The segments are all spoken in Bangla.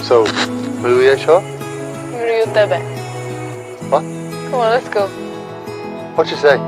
So, will we show? Ryu Tebe. What? Come on, let's go. What you say?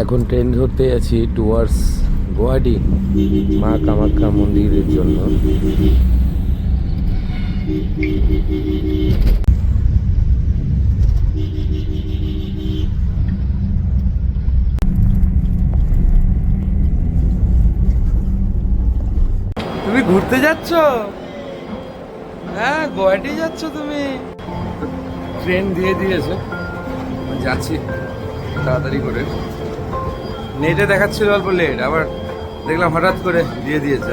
এখন ট্রেন ধরতে আছি টুয়ার্ডস গুয়াহাটি মা কামাখ্যা মন্দিরের জন্য। তুমি ঘুরতে যাচ্ছ? হ্যাঁ, গুয়াহাটি যাচ্ছ তুমি? ট্রেন দিয়ে দিয়েছে, যাচ্ছি তাড়াতাড়ি করে। নেটে দেখাচ্ছিল অল্প লেট, আবার দেখলাম হঠাৎ করে দিয়ে দিয়েছে।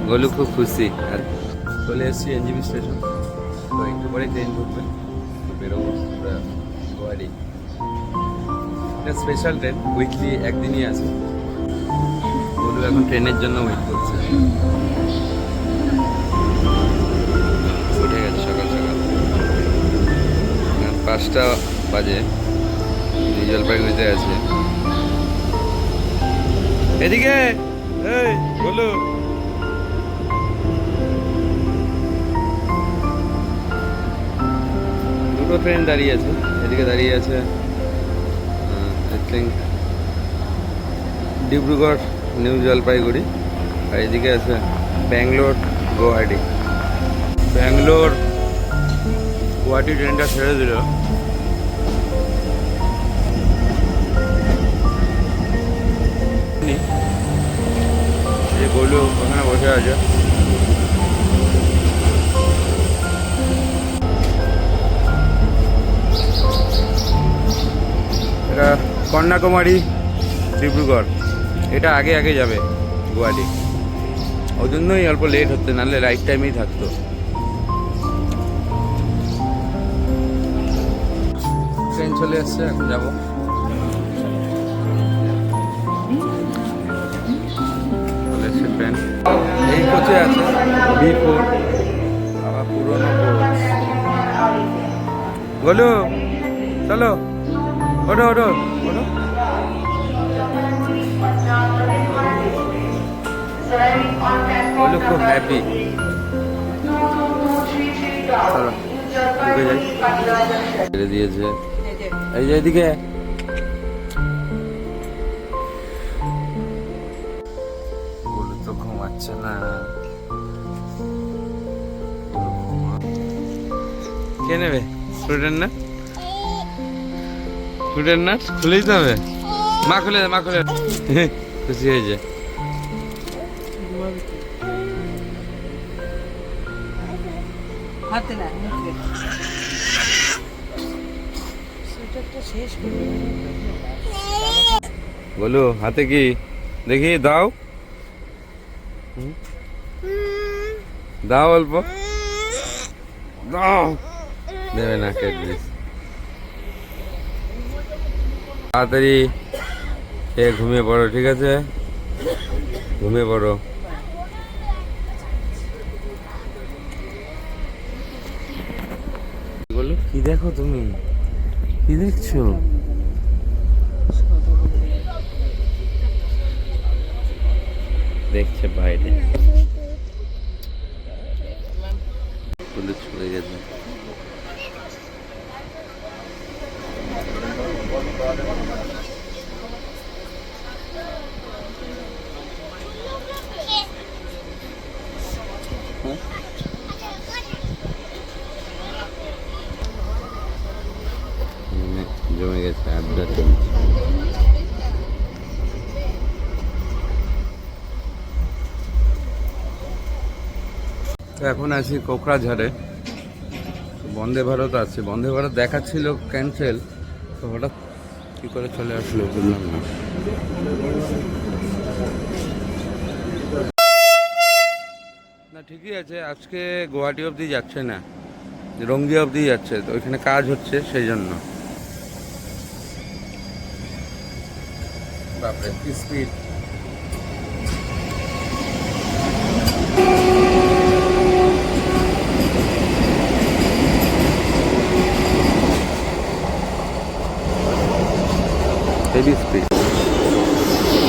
গোলু খুব খুশি। আর চলে এসেছি এনজিবি স্টেশন, তো একটু পরে ট্রেন ঢুকবে, বেরোবো গুয়াহাটি। এটা স্পেশাল ট্রেন, উইকলি একদিনই আছে। গোলু এখন ট্রেনের জন্য ওয়েট করছে। উঠে গেছে সকাল সকাল, 5টা বাজে, জলপাইগুড়িতে আছে। এদিকে এই গোলু, দুটো ট্রেন দাঁড়িয়ে আছে, এদিকে দাঁড়িয়ে আছে I think Dibrugarh New Jalpaiguri, আর এদিকে আছে ব্যাঙ্গালোর গুয়াহাটি। ব্যাঙ্গালোর গুয়াহাটি ট্রেনটা ছেড়ে দিল। এই গোলু ওখানে বসে আছে। এটা কন্যাকুমারী ডিব্রুগড়, এটা আগে আগে যাবে গুয়াহাটি, ওই জন্যই অল্প লেট হচ্ছে, নাহলে রাইট টাইমেই থাকতো। ট্রেন চলে এসছে, এখন যাবো। চলে এসছে ট্রেন, এই কোচে আছে B4, আবার পুরোনো কোচ। বলো চলো, ওঠো ওঠো ওঠো। বলো খুব হ্যাপি। চলো ঢুকে যাই। ছেড়ে দিয়েছে, এই যে এদিকে। বলো তো ঘুমাচ্ছে না। কে নেবে? স্টুডেন্ট না, স্টুডেন্ট না, খুলে দিতে হবে। মা খুলে দে, মা খুলে খুশি হয়েছে। হাতে না মুখে শেষ করে বলো হাতে কি দেখি, দাও দাও, অল্প দাও। দেবে না ক্যাডবেরিজ। তাড়াতাড়ি ঘুমিয়ে পড়ো, ঠিক আছে? ঘুমিয়ে পড়ো। বলো কি দেখো তুমি, কি দেখছো? দেখছে বাইরে, বলে চলে গেছে। জমে গেছে আড্ডা চলছে। এখন আছি কোকরাঝাড়ে, বন্দে ভারত আছে, বন্দে ভারত দেখাচ্ছিল ক্যান্সেল, তো হঠাৎ কী করে চলে আসলো বুঝলাম না। না ঠিকই আছে, আজকে গুয়াহাটি অবধি যাচ্ছে না, রঙ্গিয়া অবধি যাচ্ছে, তো ওইখানে কাজ হচ্ছে সেই জন্য। বাপরে কি স্পিড! Heavy speed.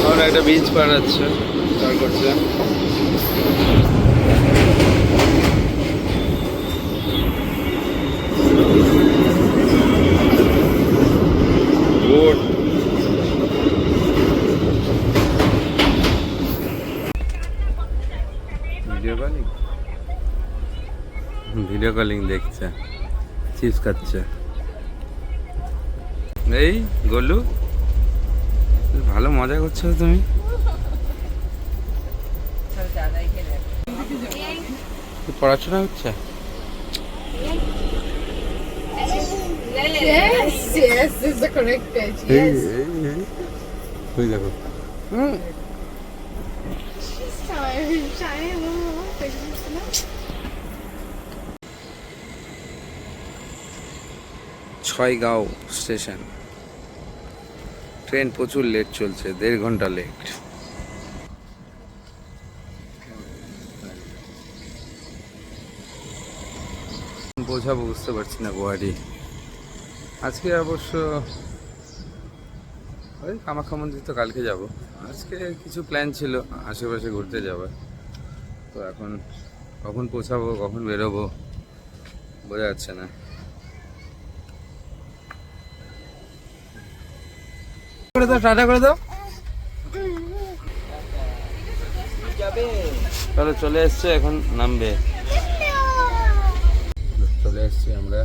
আর একটা বিচ পার আছে, পার করছে। বোট ভিডিও কলিং দেখছে, চিপস খাচ্ছে। এই গোলু, ভালো মজা করছো তুমি। পড়াশোনা হচ্ছে? Yes, yes, this is the correct age. Yes. ওই দেখো। ছয়গাঁও স্টেশন, ট্রেন প্রচুর লেট চলছে, 1.5 ঘন্টা লেট। পৌঁছাবো বুঝতে পারছি না গুয়াহাটি। আজকে অবশ্য ওই কামাখ্যা মন্দির তো কালকে যাব, আজকে কিছু প্ল্যান ছিল আশেপাশে ঘুরতে যাওয়ার, তো এখন কখন পৌঁছাবো কখন বেরোবো বোঝা যাচ্ছে না। করে দাও, টাটা করে দাও। চলো চলে এসছে, এখন নামবে। চলে এসছি আমরা।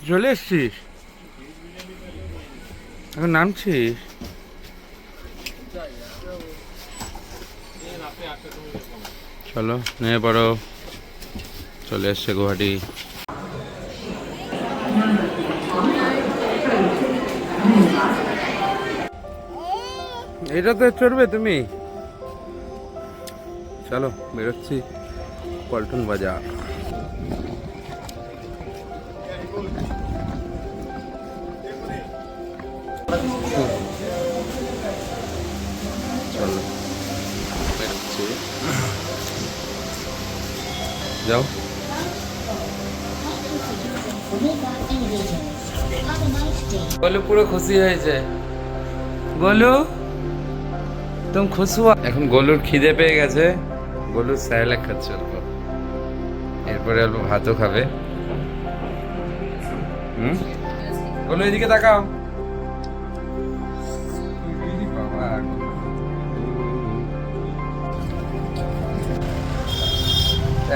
চলে এসছিস, এখন নামছিস? চলো নেমে পড়ো। চলে এসছে গুয়াহাটি। এটা তো চড়বে তুমি? চলো বেরোচ্ছি পল্টন বাজার। চলো বেরোচ্ছি, যাও। গোলু পুরো খুশি হয়েছে। গোলু তুমি খুশি? এখন গোলুর খিদে পেয়ে গেছে, গোলু স্যালাড খাচ্ছে অল্প, এরপরে অল্প ভাতও খাবে। গোলু এদিকে তাকাও। বাবা,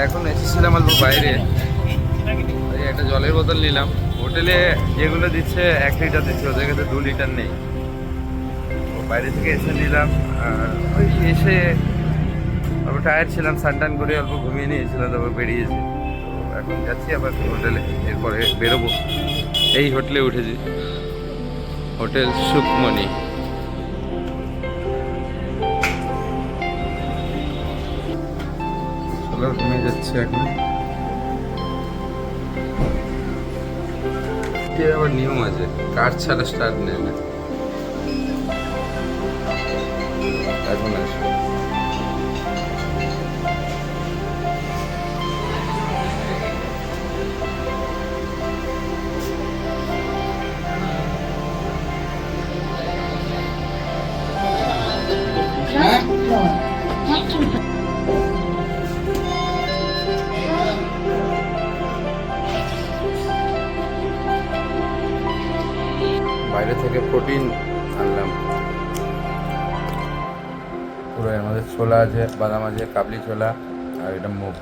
এখন এসেছিলাম অল্প বাইরে, ওই একটা জলের বোতল নিলাম। হোটেলে যেগুলো দিচ্ছে 1 লিটার দিচ্ছে, ওদের কাছে 2 লিটার নেই। বাইরে থেকে এসে নিলাম, আর ওই এসে অল্প টায়ার্ড ছিলাম, স্নান করে অল্প ঘুমিয়ে নিয়েছিলাম, তারপর বেরিয়েছি। তো এখন যাচ্ছি আবার হোটেলে, এরপরে বেরোবো। এই হোটেলে উঠেছি, হোটেল সুখমণি। চলো ঘুমিয়ে যাচ্ছি এখন। আবার নিয়ম আছে, কার ছাড়া স্টার্ট নেয় না। এখন আসবে বাইরে থেকে প্রোটিন আনলাম। পুরো এর মধ্যে ছোলা আছে, বাদাম আছে, কাবলি ছোলা, আর এটা মুগ।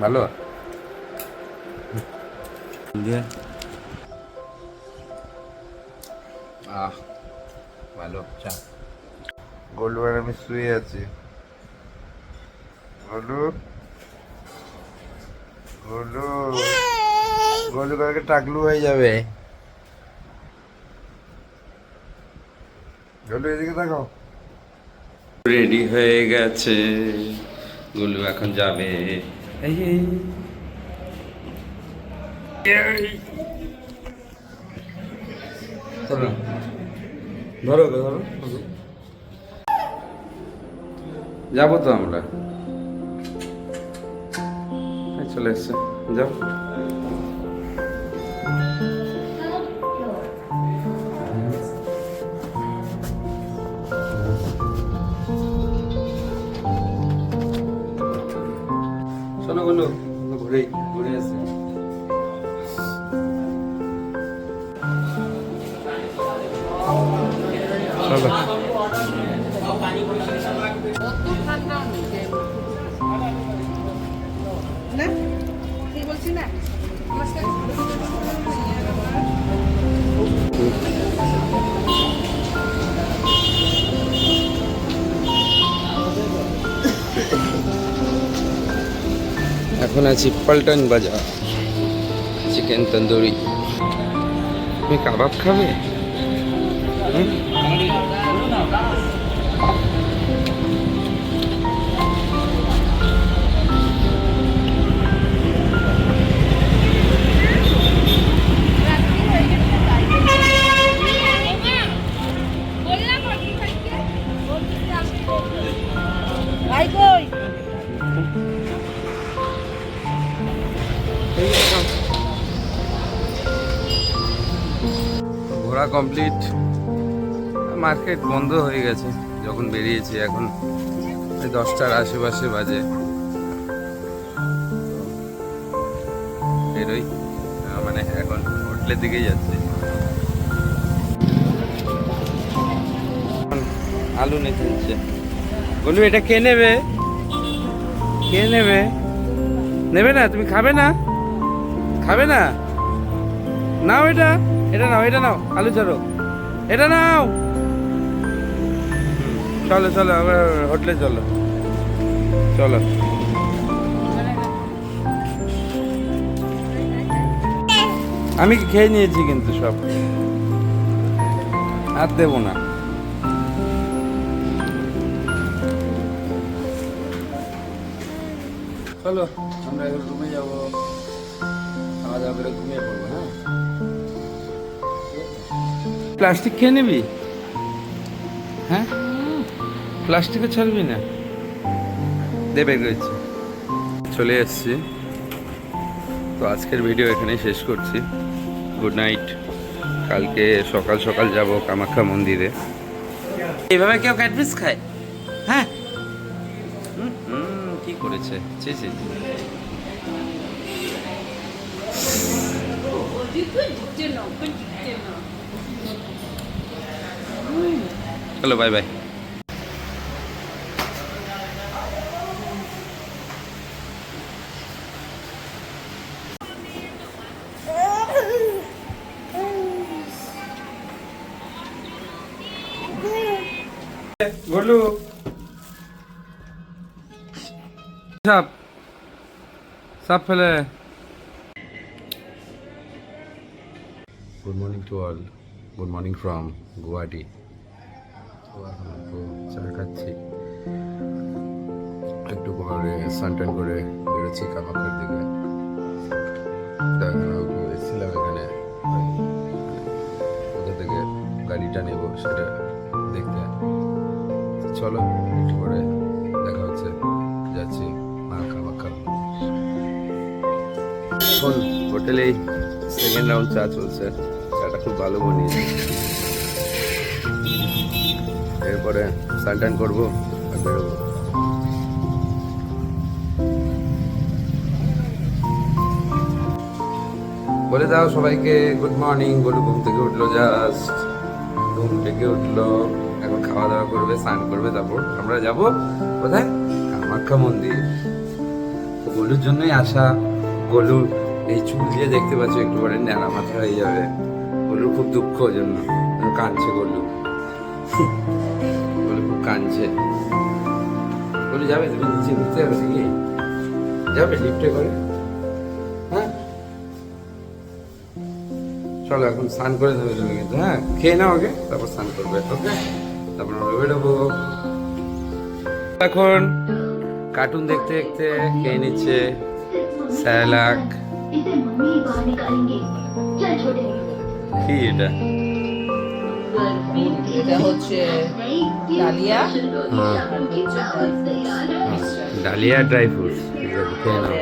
ভালো দিয়ে ভালো চা। গোলু আর আমি শুয়ে আছি। গোলু গোলু গোলু কালকে টাকলু হয়ে যাবে। গোলু এদিকে দেখো, রেডি হয়ে গেছে। গোলু এখন যাবে। চলো ধরো ধরো, যাবো তো আমরা। চলে এসছে, যাও। চলো বলো, ঘুরে ঘুরে আসি। চলো এখন আছি পল্টন বাজার, চিকেন তন্দুরি। তুমি কাবাব খাবে? ঘোরা কমপ্লিট। মার্কেট বন্ধ হয়ে গেছে যখন বেরিয়েছি, এখন এই 10টার আশেপাশে বাজে। বেরোই, মানে এখন হোটেলের দিকেই যাচ্ছি। আলু নিতে হচ্ছে। বলবি এটা কে নেবে? কে নেবে? নেবে না? তুমি খাবে না? খাবে না? নাও এটা, এটা নাও, এটা নাও, আলু ছাড়ো, এটা নাও। চলো চলো, আবার হোটেলে চলো, চলো। আমি খেয়ে নিয়েছি কিন্তু সব, আর দেবো না। চলো আমরা এখন রুমে যাবো, খাওয়া দাওয়া করে ঘুমিয়ে পড়বো। হ্যাঁ, প্লাস্টিক খেয়ে নিবি? হ্যাঁ, প্লাস্টিকও ছাড়বি না? দেবে রয়েছে। চলে এসছি তো, আজকের ভিডিও এখানেই শেষ করছি। Good night. কালকে সকাল সকাল যাব কামাখ্যা মন্দিরে। এইভাবে কেউ ক্যাটফিশ খায়? হ্যাঁ, কি করেছে? ছি ছি। চলো, বাই বাই। গোলু, সাপ সাপ ফেলে। Good morning to all, good morning from Guwahati. তো এখন একটু চা খাচ্ছি, একটু করে সানটান করে বেরোচ্ছি কামাখ্যার দিকে। এসেছিলাম এখানে, কোথা থেকে গাড়িটা নেব সেটা দেখতে। চলো একটু করে দেখা হচ্ছে, যাচ্ছি মা কামাখ্যা। এখন হোটেলেই সেকেন্ড রাউন্ড চা চলছে, চাটা খুব ভালো বানিয়েছে। এরপরে সানটান করবো আর বেরোবো। বলে দাও সবাইকে গুড মর্নিং। বলে ঘুম থেকে উঠলো, জাস্ট ঘুম থেকে উঠলো, এখন খাওয়া দাওয়া করবে, স্নান করবে, তারপর আমরা যাব কোথায়? কামাখ্যা মন্দির। গোলুর জন্যই আসা। গোলুর এই চুল দিয়ে দেখতে পাচ্ছ একটু পরে ন্যাড়া মাথা হয়ে যাবে। গোলুর খুব দুঃখ, ওই জন্য কাঁদছে গোলু। গোলু খুব কাঁদছে। গোলু যাবে, তুমি নিচে ঘুরতে যাবে নাকি? যাবে লিফটে করে? হ্যাঁ চলো, এখন স্নান করে দেবে তুমি কিন্তু। হ্যাঁ, খেয়ে নাও আগে, তারপর স্নান করবে। ওকে, তারপর আমরা বেরোবো। এখন কার্টুন দেখতে দেখতে খেয়ে নিচ্ছে স্যালাক। কি এটা? এটা হচ্ছে ডালিয়া, ডালিয়া ড্রাই ফ্রুটস। খেয়ে নাও।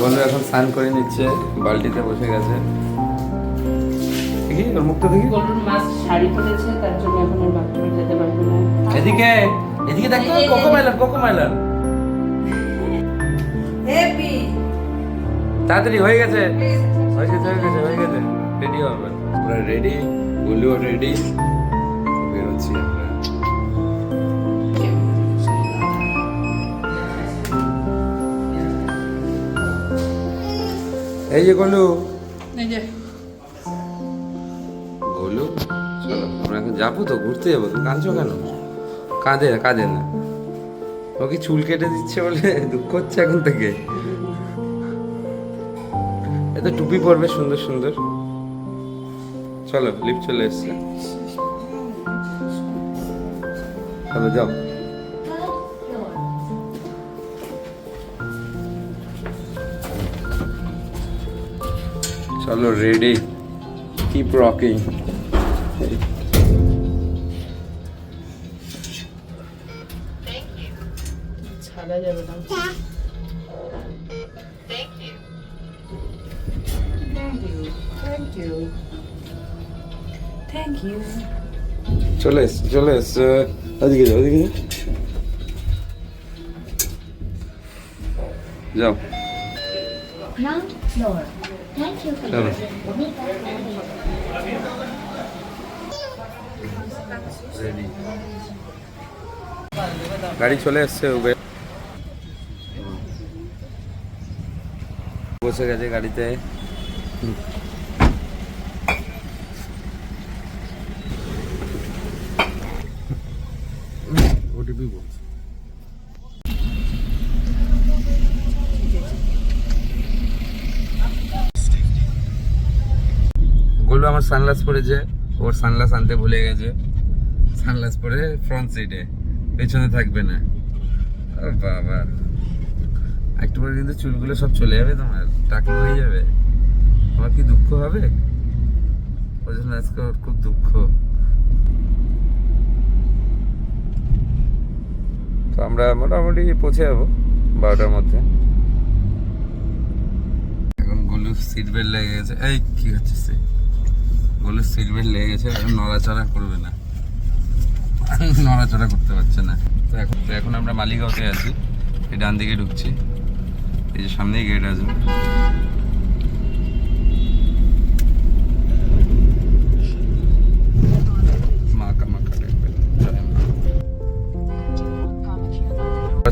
বন্ধু এখন স্নান করে নিচ্ছে, বালতিতে বসে গেছে। দেখি ওর মুখটা দেখি। গরুর মাছ শাড়ি পরেছে, তার জন্য এখন ওর বাথরুমে যেতে পারবে না। এদিকে এদিকে দেখো, Cocomelon, Cocomelon. Happy তাড়াতাড়ি হয়ে গেছে, হয়ে গেছে, হয়ে গেছে, হয়ে গেছে। রেডি হবে, পুরো রেডি। গুলিও রেডি, বেরোচ্ছি আমরা। এই যে গোলু, গোলু চলো আমরা এখন যাবো তো, ঘুরতে যাবো। তুমি কাঁদছো কেন? কাঁদে কাঁদে না, ওকে চুল কেটে দিচ্ছে বলে দুঃখ হচ্ছে এখন থেকে। এত টুপি পরবে সুন্দর সুন্দর। চলো, লিফট চলে এসছে, চলো যাও। চলো রেডি, কিপ রকিং। ছাড়া যাবে না। Thank you thank you. চলে এসছে চলে এসছে। ওদিকে যাও ওদিকে যাও। Ground floor. Thank you for Chalo. using Omega ready. গাড়ি চলে এসছে উবের বসে গেছে গাড়িতে। ওটিপি বল। গোলু আমার সানগ্লাস পরেছে, ওর সানগ্লাস আনতে ভুলে গেছে। সানগ্লাস পরে ফ্রন্ট সিটে, পেছনে থাকবে না। ও বাবা, একটু পরে কিন্তু চুলগুলো সব চলে যাবে, তোমার টাকলো হয়ে যাবে। আমার কি দুঃখ হবে? ওই জন্য আজকে ওর খুব দুঃখ। তো আমরা মোটামুটি পৌঁছে যাবো 12টার মধ্যে। এখন গোলুর সিট বেল্ট লেগে গেছে। এই কি হচ্ছে? গোলুর সিট বেল্ট লেগে গেছে, এখন নড়াচড়া করবে না, নড়াচড়া করতে পারছে না। তো এখন আমরা মালিগাঁওতে আছি, এই ডান দিকে ঢুকছি, এই যে সামনেই গেট আছে।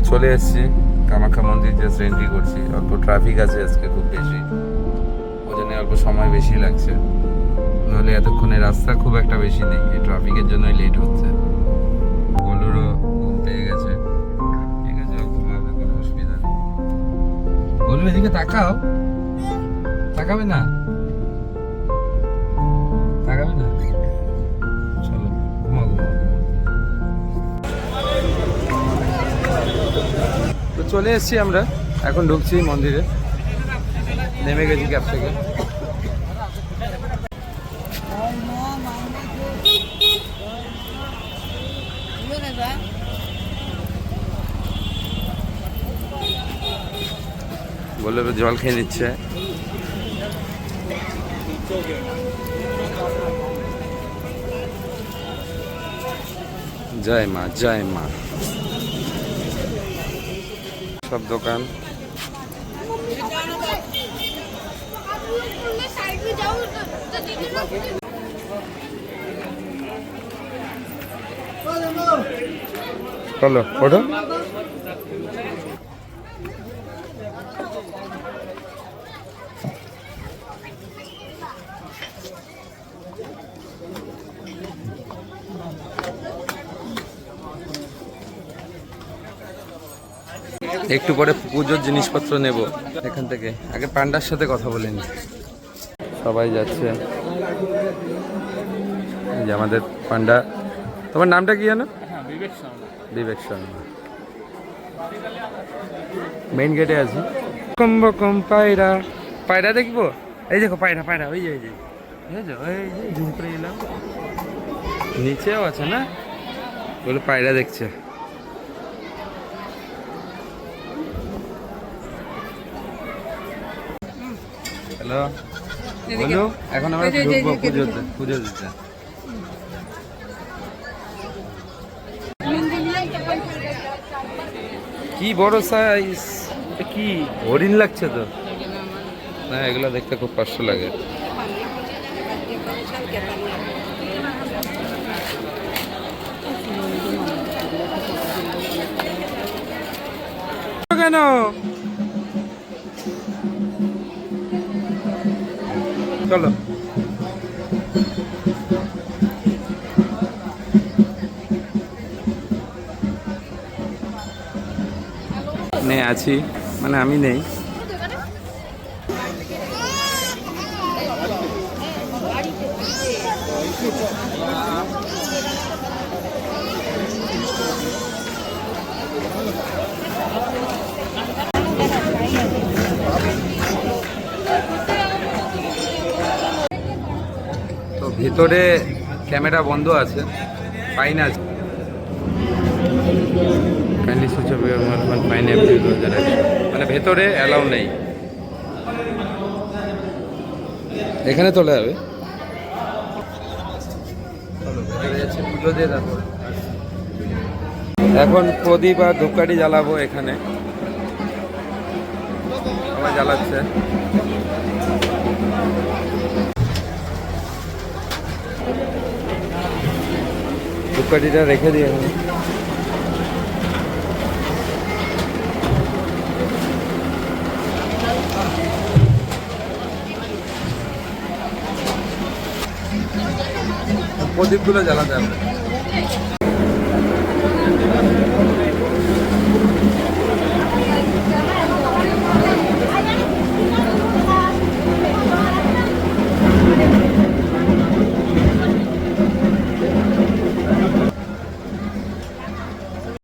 চলে এসেছি কামাখ্যা মন্দির, জাস্ট এন্ট্রি করছি। অল্প ট্রাফিক আছে আজকে খুব বেশি, ওই জন্য অল্প সময় বেশি লাগছে, নাহলে এতক্ষণে রাস্তা খুব একটা বেশি নেই, এই ট্রাফিকের জন্যই লেট হচ্ছে। গোলুরও ঘুম পেয়ে গেছে, ঠিক আছে, ঘুমাবে, কোনো অসুবিধা নেই। গোলু এদিকে তাকাও, তাকাবে না, তাকাবে না, চলো ঘুমা ঘুমা। তো চলে এসেছি আমরা, এখন ঢুকছি মন্দিরে, নেমে গেছি ক্যাব থেকে। বললো জল খেয়ে নিচ্ছে। জয় মা জয় মা। সব দোকান, চলো ওঠো। একটু পরে পুজোর জিনিসপত্র নেব এখান থেকে, আগে পান্ডার সাথে কথা বলে নি। সবাই যাচ্ছে, এই যে আমাদের পান্ডা। তোমার নামটা কি জানো? বিবেক শর্মা। মেইন গেটে আছি। কম বকম পায়রা, পায়রা দেখবো। এই দেখো পায়রা, পায়রা ওই যে, ওই যে ঝুম করে এলাম, নিচেও আছে না, বলে পায়রা দেখছে। হ্যালো বলো, এখন আমরা ঢুকবো পুজো দিতে। কি বড় সাইজ, কি হরিণ লাগছে তো না, এগুলো দেখতে খুব কষ্ট লাগে। কেন চলো আছি, মানে আমি নেই। তো ভিতরে ক্যামেরা বন্ধ আছে, ফাইন আছে। Kindly switch off your mobile phone, fine every user action, মানে ভেতরে অ্যালাউ নেই। এখানে তোলা যাবে। চলো ভেতরে যাচ্ছি, পুজো দিয়ে তারপর এখন প্রদীপ আর ধূপকাঠি জ্বালাবো এখানে, সবাই জ্বালাচ্ছে। ধূপকাঠিটা রেখে দিই এখানে। প্রদীপগুলো জ্বালাতে হবে।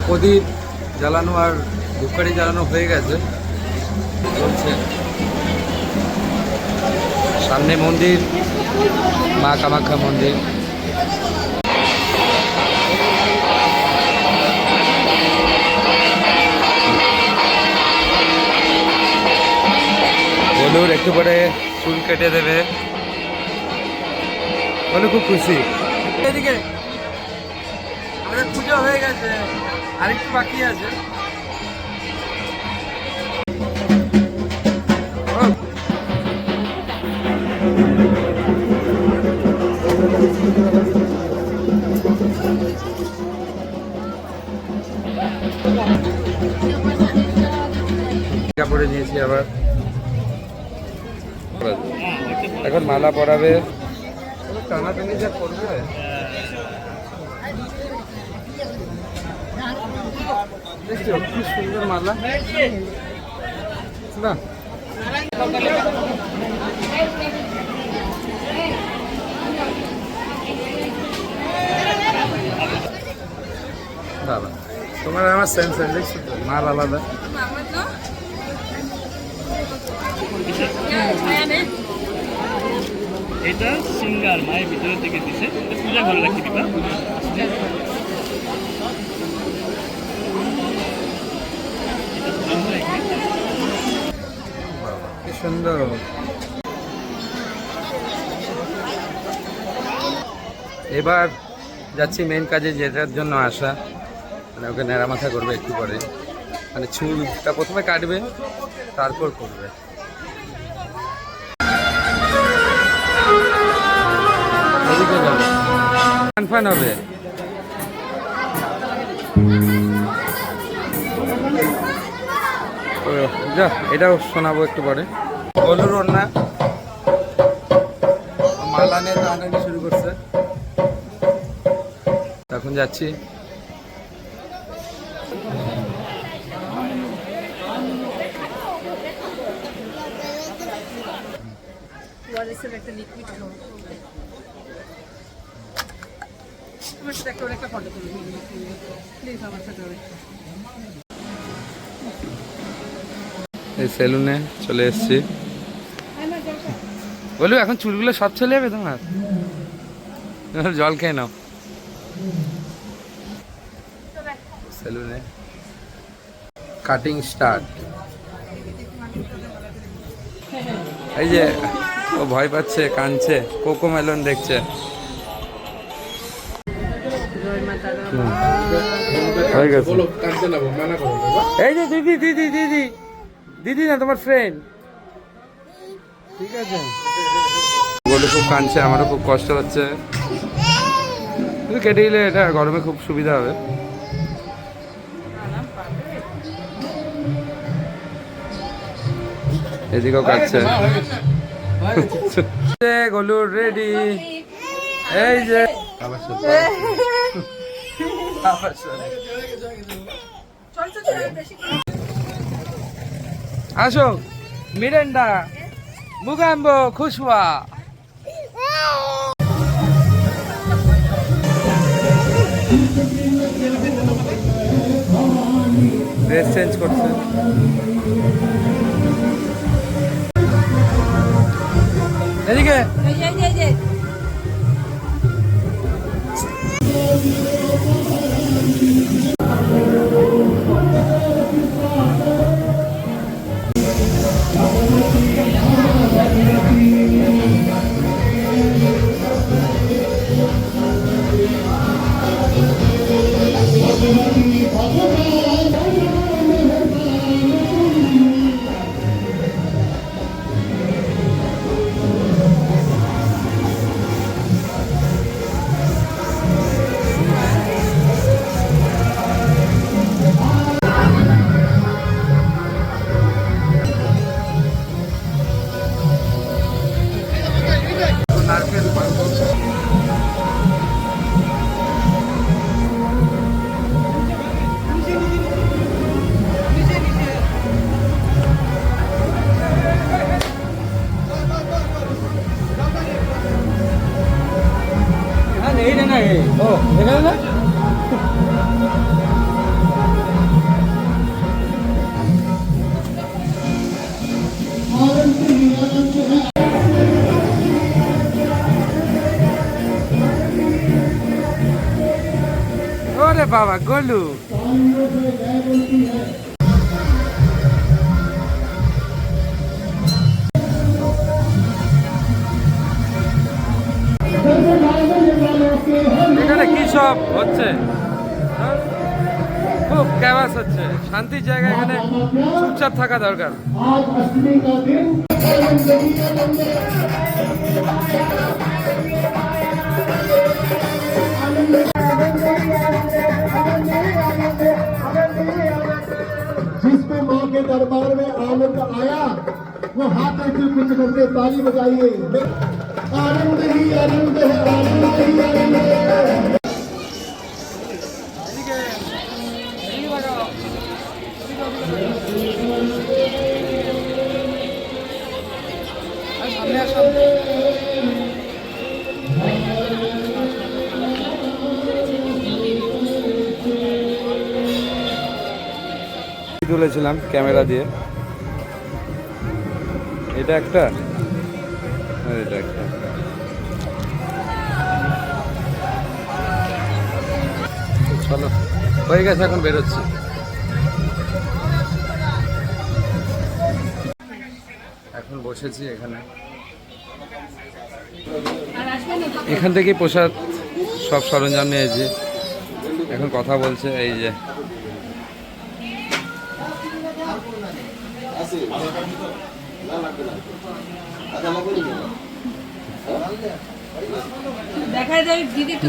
প্রদীপ জ্বালানো আর ধূপকাঠি জ্বালানো হয়ে গেছে, চলছে। সামনে মন্দির, মা কামাখ্যা মন্দির। বলুর একটু পরে চুল কেটে দেবে, বলে খুব খুশি। এদিকে আমাদের পুজো হয়ে গেছে, আরেকটু বাকি আছে। কাপড়ে নিয়েছি আবার, এখন মালা পরাবে। টানাটানি যা করবে, দেখছো কি সুন্দর মালা না? বাবা তোমার আমার সেন্স দেখছো তো, মাল আলাদা। এটা সিঙ্গার মায়ের ভিতরের দিকে দিছে, পূজা ঘরে রাখি দিবা। কি সুন্দর। এবার যাচ্ছি মেন কাজে, যেটার জন্য আসা, মানে ওকে নেড়া মাথা করবে একটু পরে, মানে চুলটা প্রথমে কাটবে তারপর করবে। এদিকে যাবে, ফান হবে। যা এটাও শোনাবো একটু পরে। বলুর ওড়না মালা নিয়ে টানাটানি শুরু করছে, এখন যাচ্ছি। এই সেলুনে চলে এসেছি। বলু এখন চুলগুলো সব চলে যাবে তোমার, জল খেয়ে নাও। সেলুনে কাটিং স্টার্ট। এই যে ও ভয় পাচ্ছে, কাঁদছে, কোকো মেলন দেখছে। হয়ে গেছে। এই যে দিদি দিদি দিদি দিদি না তোমার ফ্রেন্ড, ঠিক আছে। বলে খুব কাঁদছে, আমারও খুব কষ্ট হচ্ছে, কিন্তু কেটে গেলে এটা গরমে খুব সুবিধা হবে। এদিকেও কাটছে। গলুর রেডি। এই যে আসো মিরেন্ডা মুগাম্বো খুশওয়া। ড্রেস চেঞ্জ করছে। এদিকে ওরে বাবা গোলু এখানে কি সব হচ্ছে? হ্যাঁ? খুব ক্যাবাস হচ্ছে, শান্তির জায়গা, এখানে চুপচাপ থাকা দরকার। जिसमें माँ के दरबार में आनंद आया वो हाथ ऐसे कुछ करके ताली बजाइए आनंद ही आनंद है आनंद ही आनंद है। তুলেছিলাম ক্যামেরা দিয়ে, এটা একটা আর এটা একটা। চলো হয়ে গেছে, এখন বেরোচ্ছি। এখন বসেছি এখানে, এখান থেকে প্রসাদ সব সরঞ্জাম নিয়েছি। এখন কথা বলছে এই যে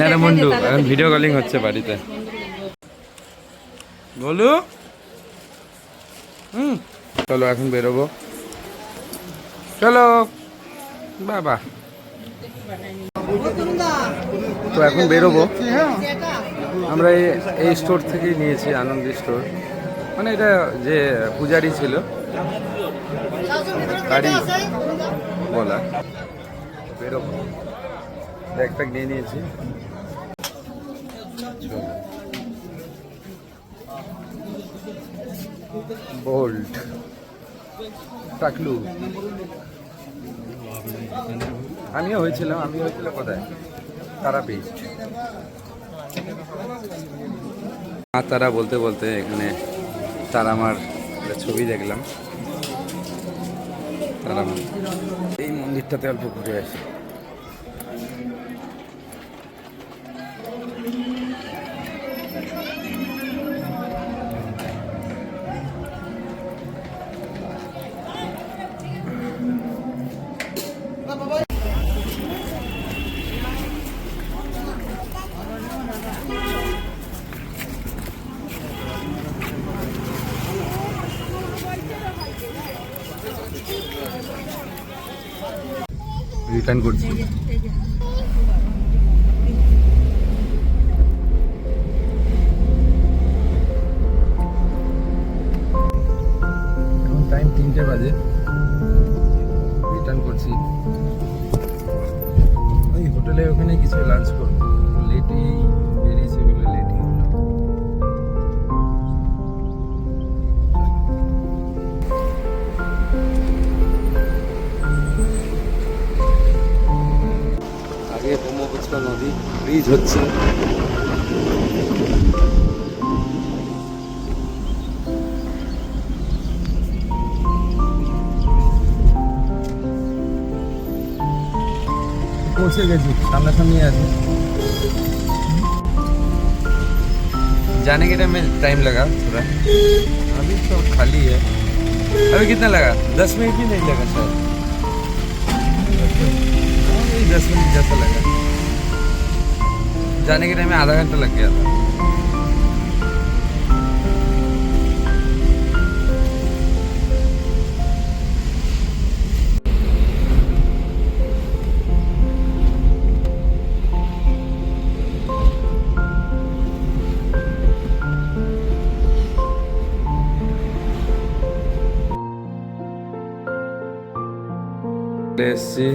নারামন্ডু এখন ভিডিও কলিং হচ্ছে বাড়িতে। বলু চলো এখন বেরোবো, চলো বাবা। তো এখন বেরোবো আমরা, এই স্টোর থেকেই নিয়েছি, আনন্দ স্টোর। মানে এটা যে পূজারি ছিল তারই বলা। বেরোবো, ব্যাকপ্যাক নিয়ে নিয়েছি। বোল্ট টাকলু আমিও হয়েছিলাম কোথায়? তারাপীঠ। আর তারা বলতে বলতে এখানে তারা আমার ছবি দেখলাম। তারা এই মন্দিরটাতে অল্প ঘুরে আসি। রিটার্ন করছি। এখন টাইম 3টে বাজে, রিটার্ন করছি। ওই হোটেলে ওখানে কিছু লাঞ্চ করবো, লেটই বেরিয়েছে বলে লেটই হলো। আগে ব্রহ্মপুত্র নদী ব্রিজ হচ্ছে। পৌঁছে গেছি, সামনাসামনি আছে। जाने के टाइम में टाइम लगा थोड़ा, अभी तो खाली है। अभी कितना लगा? 10 मिनट भी नहीं लगा शायद, 10 मिनट जैसा लगा। जाने के टाइम में आधा घंटा लग गया था। এসছি,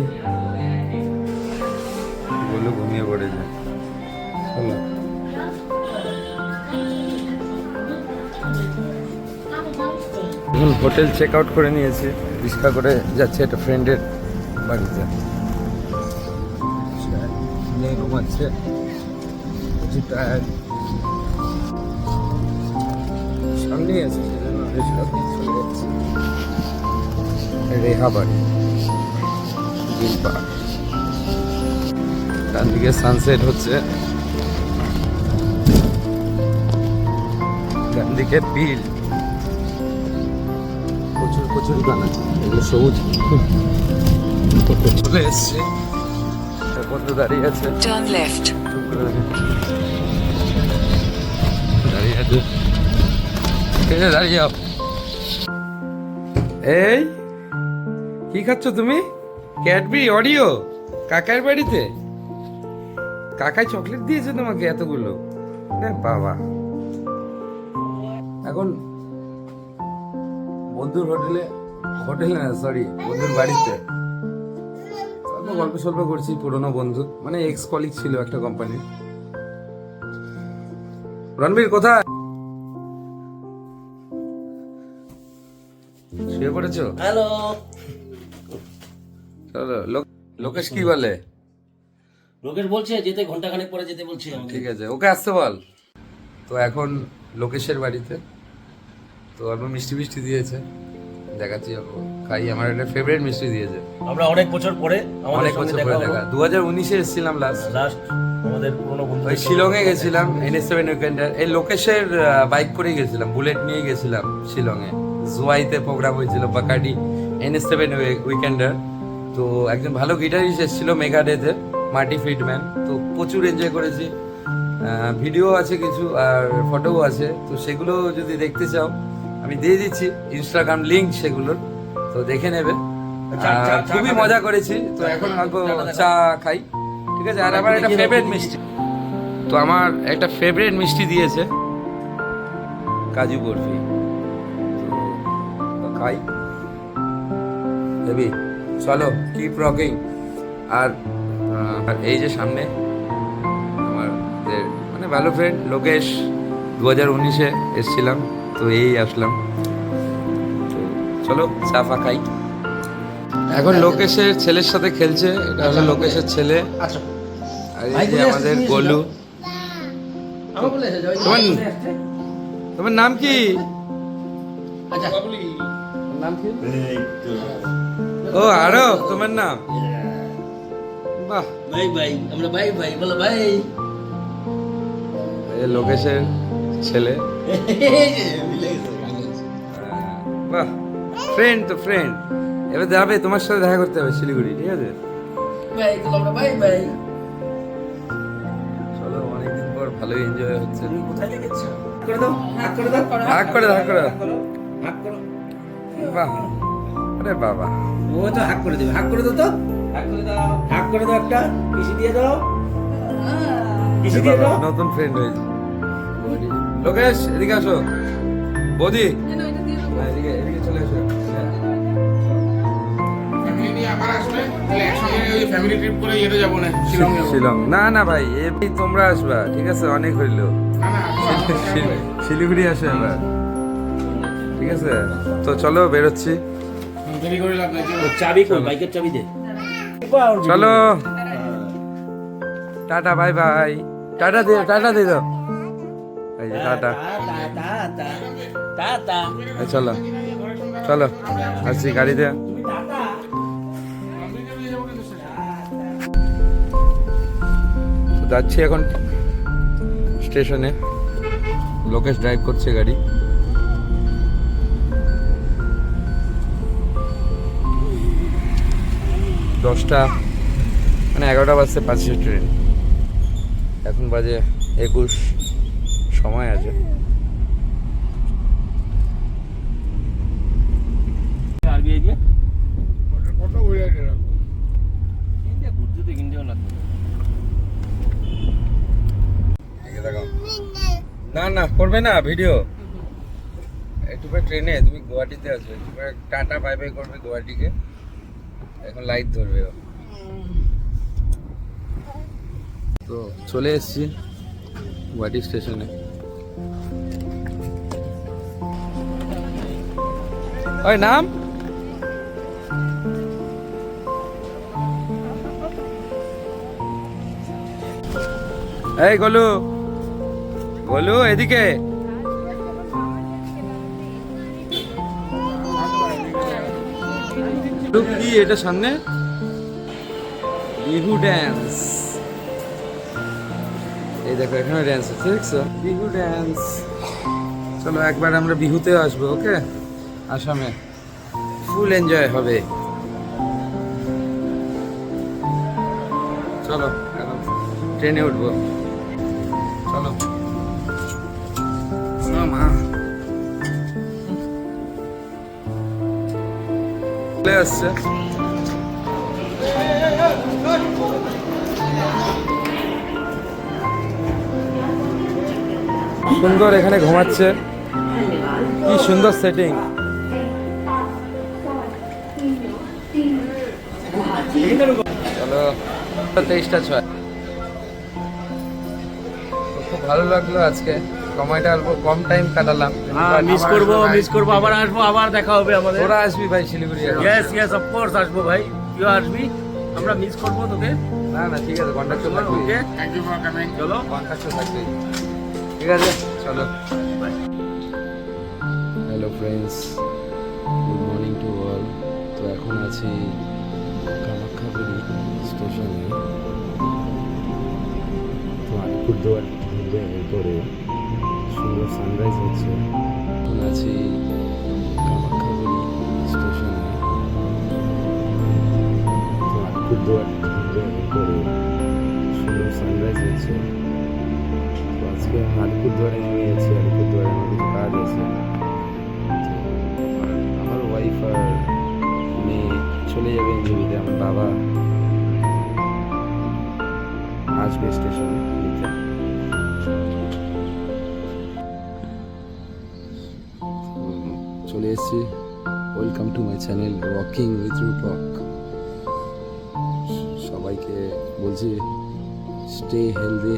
বললো ঘুমিয়ে পড়েছে। চলো এখন হোটেল চেক আউট করে নিয়েছি, রিক্সা করে যাচ্ছে একটা ফ্রেন্ডের বাড়িতে। ঘুমাচ্ছে, প্রচুর টায়ার্ড, সামনেই আছে সেজন্য রিক্সা চলে যাচ্ছে। রেহা বাড়ি, ডান দিকে সানসেট হচ্ছে, ডান দিকে বিল, প্রচুর প্রচুর গান আছে, এগুলো সবুজ। চলে এসছে, বন্ধু দাঁড়িয়ে আছে, দাঁড়িয়ে আছে, দাঁড়িয়ে যাও। এই কি খাচ্ছ তুমি? ক্যাডবেরি অরিও কাকার বাড়িতে? কাকাই চকলেট দিয়েছে তোমাকে এতগুলো? বাবা, এখন বন্ধুর হোটেলে না, সরি বন্ধুর বাড়িতে গল্প সল্প করছি। পুরোনো বন্ধু, মানে এক্স কলিগ ছিল একটা কোম্পানি। রণবীর কোথায়? শুয়ে পড়েছো? হ্যালো, চলো। লোকেশ কি বলে? লোকেশ বলছে যেতে ঘন্টাখানেক পরে যেতে বলছে। ঠিক আছে, ওকে আসতে বল। তো এখন লোকেশের বাড়িতে, তো অল্প মিষ্টি মিষ্টি দিয়েছে, দেখাচ্ছি ওকে। খাই, আমার একটা ফেভারিট মিষ্টি দিয়েছে। আমরা অনেক বছর পরে, অনেক বছর পরে দেখা, 2019-এ এসেছিলাম লাস্ট আমাদের পুরনো বন্ধু। ওই শিলংয়ে গেছিলাম, NS7 উইকেন্ডার। এই লোকেশের বাইক করেই গেছিলাম, বুলেট নিয়ে গেছিলাম শিলংয়ে। জুয়াইতে প্রোগ্রাম হয়েছিল, বাকাডি NS7 উইকেন্ডার। তো একজন ভালো গিটারিস্ট এসেছিল মেগাডেতে, মার্টি ফিটম্যান। তো প্রচুর এনজয় করেছি, ভিডিও আছে কিছু আর ফটোও আছে। তো সেগুলো যদি দেখতে চাও আমি দিয়ে দিচ্ছি ইনস্টাগ্রাম লিঙ্ক সেগুলোর, তো দেখে নেবে। খুবই মজা করেছি। তো এখন অল্প চা খাই, ঠিক আছে। আর আমার একটা ফেভারিট মিষ্টি, তো আমার একটা ফেভারিট মিষ্টি দিয়েছে, কাজু বরফি। তো খাই, দেবি। চলো, কিপ রকিং। আর এই যে সামনে আমাদের মানে ভালো ফ্রেন্ড লোকেশ, 2019-এ এসেছিলাম, তো এই আসলাম। তো চলো চা ফা খাই। এখন লোকেশের ছেলের সাথে খেলছে, এটা হলো লোকেশের ছেলে। আচ্ছা, আর এই যে আমাদের গোলু। তোমার নাম কি? আচ্ছা, নাম কি? ও আরব, তোমার নাম? বাহ, ভাই ভাই, আমরা ভাই ভাই বলো ভাই। এই লোকেশের ছেলে। বাহ, ফ্রেন্ড তো ফ্রেন্ড। এবার যাবে, তোমার সাথে দেখা করতে হবে শিলিগুড়ি, ঠিক আছে? ভাই আমরা ভাই ভাই। চলো, অনেকদিন পর ভালোই এনজয় হচ্ছে। কোথায় লেগেছো? করে দাও, হাত করে দাও, হাক করে দাও, হাক করে দাও। হাত করো। বাহ, আরে বাবা, ও তো হাক করে দেবে, হাক করে দাও তো, হাক করে দাও, হাক করে দাও, একটা কিসি দিয়ে দাও, কিসি দিয়ে দাও। নতুন ফ্রেন্ড হয়েছে। লোকেশ এদিকে আসো, বৌদি এদিকে এদিকে চলে আসো। শিলং না না ভাই, এই তোমরা আসবা, ঠিক আছে? অনেক হইলো, শিলিগুড়ি আসো এবার, ঠিক আছে? তো চলো, বেরোচ্ছি। চাবি কই? বাইকের চাবি দে। চলো, টাটা, বাই বাই। টাটা দে, টাটা দে দাও। এই যে টাটা। এই চলো চলো, আসছি গাড়িতে। তো যাচ্ছি এখন স্টেশনে, লোকেশ ড্রাইভ করছে গাড়ি। দশটা মানে 11টা বাজতে 5 ট্রেন, এখন বাজে 21, সময় আছে। আরবিআই দিয়ে কত ঘুরে রাখবো ইন্ডিয়া ঘুরতে তো ইন্ডিয়াও লাগবে না না করবে না ভিডিও, একটু পরে ট্রেনে তুমি গুয়াহাটিতে আসবে, একটু পরে টাটা বাই বাই করবে গুয়াহাটিকে, এখন লাইট ধরবে ও। তো চলে এসেছি গুয়াহাটি স্টেশনে। ওই নাম এই গোলু, গোলু এদিকে। কি এটা সামনে বিহু ড্যান্স, এই দেখো এখানে ড্যান্স হচ্ছে, দেখছো বিহু ড্যান্স। চলো একবার আমরা বিহুতেও আসবো, ওকে? আসামে ফুল এনজয় হবে। চলো এখন ট্রেনে উঠবো, চলো। মা চলে আসছে। সুন্দর এখানে ঘুমাচ্ছে, কি সুন্দর সেটিং। চলো 23টা 6। খুব ভালো লাগলো আজকে, সময়টা অল্প কম টাইম কাটালাম। মিস করবো, আবার আসবো, আবার দেখা হবে আমাদের। তোরা আসবি ভাই শিলিগুড়ি? ইয়েস অফ কোর্স আসবো ভাই, তুইও আসবি, আমরা মিস করবো তোকে। না না ঠিক আছে, কন্ট্যাক্ট থাকবি। ওকে, থ্যাংক ইউ ফর কামিং। চলো কন্ট্যাক্ট থাকবি, ঠিক আছে চলো। Hello friends, good morning to all. তো এখন আছি কামাখ্যাগুড়ি স্টেশনে। তো আলিপুরদুয়ার থেকে এরপরে সুন্দর সানরাইজ হচ্ছে। এখন আছি কামাখ্যাগুড়ি স্টেশনে। তো আলিপুরদুয়ার থেকে এরপরে সুন্দর সানরাইজ হচ্ছে। তো আজকে আমি আলিপুরদুয়ারে নেমে গেছি, আলিপুরদুয়ারে আমার কিছু কাজ আছে। তো আমার ওয়াইফ আর মেয়ে চলে যাবে এনজেপিতে, আমার বাবা আসবে স্টেশনে নিতে। চলে এসেছি, welcome to my channel walking with Rupak. সবাইকে বলছি stay healthy,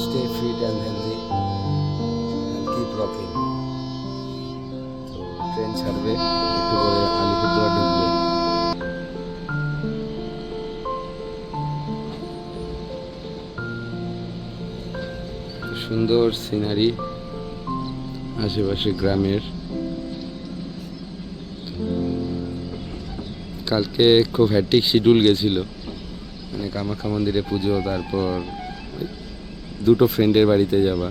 stay fit and healthy and keep rocking. তো ট্রেন ছাড়বে একটু করে, আলিপুরদুয়ার ঢুকবে। সুন্দর সিনারি আশেপাশে গ্রামের। কালকে খুব হ্যাট্রিক শিডিউল গেছিলো, মানে কামাখ্যা মন্দিরে পুজো, তারপর দুটো ফ্রেন্ডের বাড়িতে যাওয়া।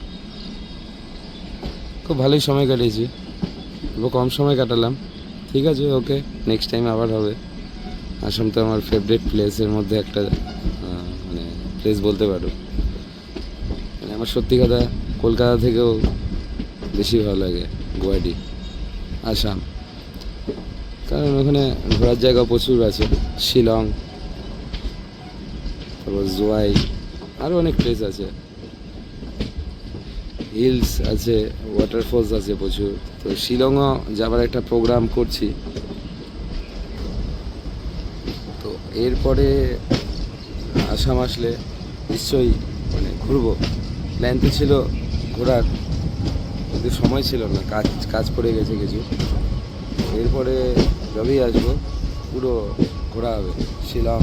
খুব ভালোই সময় কাটিয়েছি, অল্প কম সময় কাটালাম। ঠিক আছে, ওকে, নেক্সট টাইম আবার হবে। আসাম তো আমার ফেভারিট প্লেসের মধ্যে একটা, মানে প্লেস বলতে পারো। মানে আমার সত্যি কথা কলকাতা থেকেও বেশি ভালো লাগে গুয়াহাটি, আসাম। কারণ ওখানে ঘোরার জায়গা প্রচুর আছে, শিলং, তারপর জোয়াই, আরও অনেক প্লেস আছে, হিলস আছে, ওয়াটারফলস আছে প্রচুর। তো শিলংও যাবার একটা প্রোগ্রাম করছি। তো এরপরে আসাম আসলে নিশ্চয়ই মানে ঘুরবো। প্ল্যান তো ছিল ঘোরার, কিন্তু সময় ছিল না, কাজ পড়ে গেছে কিছু। এরপরে যবেই আসবো পুরো ঘোরা হবে, শিলং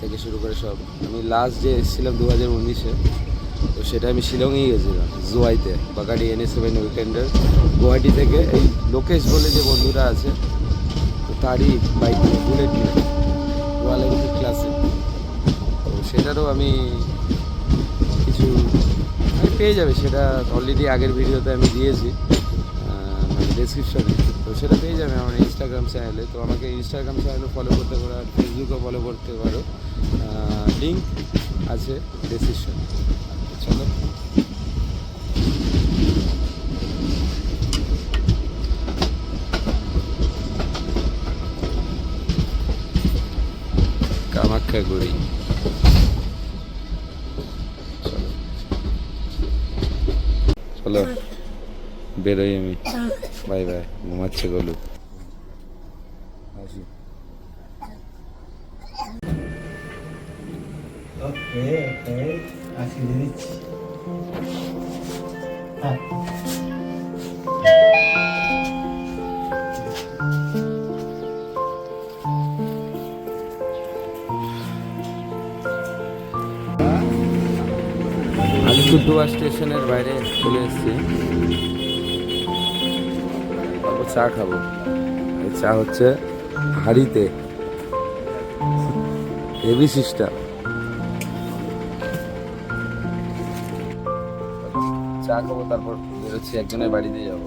থেকে শুরু করে সব। আমি লাস্ট যে এসেছিলাম 2019-এ, তো সেটা আমি শিলংয়েই গেছিলাম, জোয়াইতে, বাকাডি NS7 উইকেন্ডার। গুয়াহাটি থেকে এই লোকেশ বলে যে বন্ধুরা আছে, তো তারই বাইক নিয়ে, বুলেট নিয়ে, রয়্যাল এনফিল্ড ক্লাসিক। তো সেটারও আমি কিছু পেয়ে যাবে, সেটা অলরেডি আগের ভিডিওতে আমি দিয়েছি, মানে ডেসক্রিপশনে, তো সেটা পেয়ে যাবে আমার ইনস্টাগ্রাম চ্যানেলে। তো আমাকে ইনস্টাগ্রাম চ্যানেলে ফলো করতে পারো, আর ফেসবুকেও ফলো করতে পারো, লিঙ্ক আছে ডেসক্রিপশনে। চলো কামাখ্যাগুড়ি, চলো চলো বেরোই আমি, বাই বাই, ঘুমাচ্ছে গলু। আসি। ওকে ওকে, আসি দিচ্ছি। হ্যাঁ আলিপুরদুয়ার স্টেশনের বাইরে চলে এসেছি, অল্প চা খাবো। এই চা হচ্ছে হাঁড়িতে, হেভি সিস্টেম। চা খাবো, তারপর বেরোচ্ছি, একজনের বাড়িতে যাবো।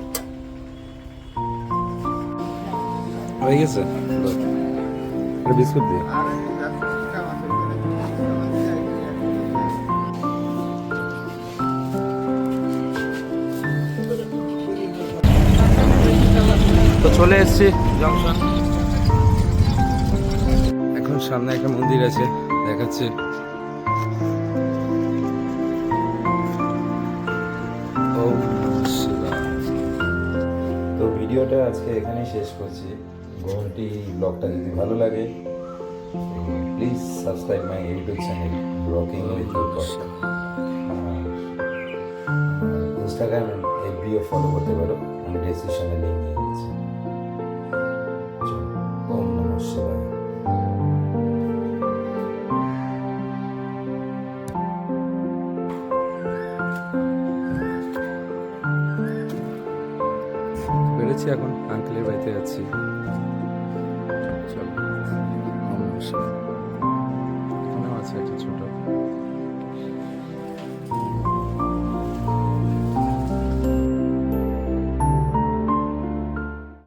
হয়ে গেছে, বিস্কুট দিয়ে। তো চলে এসেছি জংশন। এখন সামনে একটা মন্দির আছে, দেখাচ্ছি। তো ভিডিওটা আজকে এখানেই শেষ করছি। গুয়াহাটি ব্লগটা যদি ভালো লাগে please subscribe my YouTube channel rocking with Instagram এফবিও follow করতে পারো, আমি ডেসক্রিপশনে লিঙ্ক দিয়ে দিচ্ছি। ওম নমঃ শিবায়। বেরোচ্ছি এখন, আঙ্কেলের বাড়িতে যাচ্ছি। চলো, ওম নমঃ শিবায়।